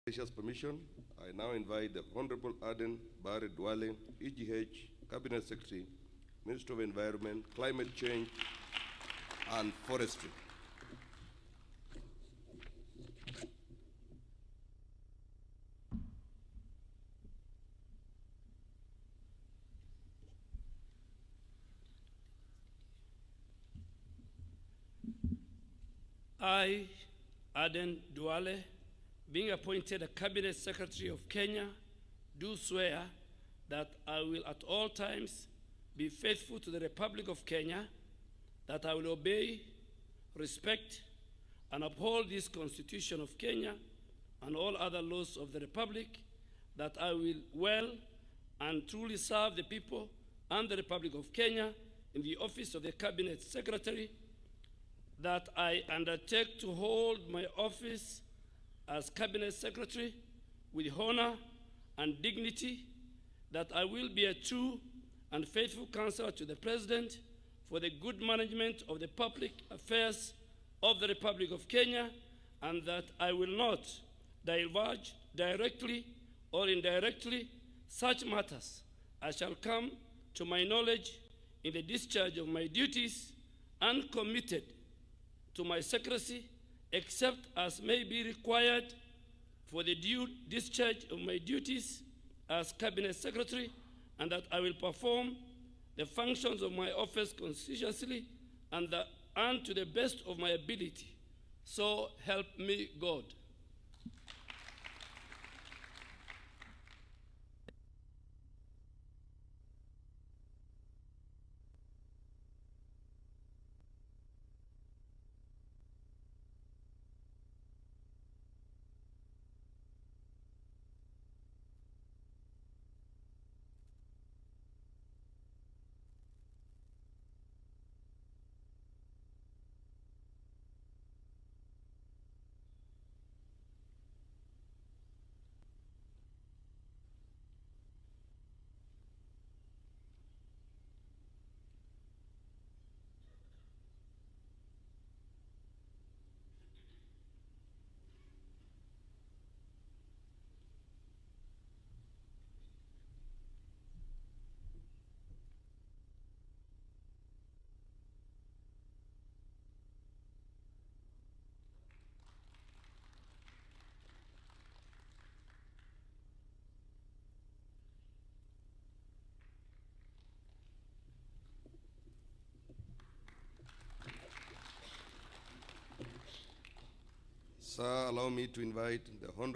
Gracious permission, I now invite the Honorable Aden Barre Duale, EGH, Cabinet Secretary, Minister of Environment, Climate Change, and Forestry. I, Aden Duale, being appointed a Cabinet Secretary of Kenya, do swear that I will at all times be faithful to the Republic of Kenya, that I will obey, respect, and uphold this Constitution of Kenya and all other laws of the Republic, that I will well and truly serve the people and the Republic of Kenya in the office of the Cabinet Secretary, that I undertake to hold my office as Cabinet Secretary with honor and dignity, that I will be a true and faithful counselor to the President for the good management of the public affairs of the Republic of Kenya, and that I will not divulge directly or indirectly such matters as shall come to my knowledge in the discharge of my duties, and committed to my secrecy, except as may be required for the due discharge of my duties as Cabinet Secretary, and that I will perform the functions of my office conscientiously and to the best of my ability. So help me God. Sir, allow me to invite the Honorable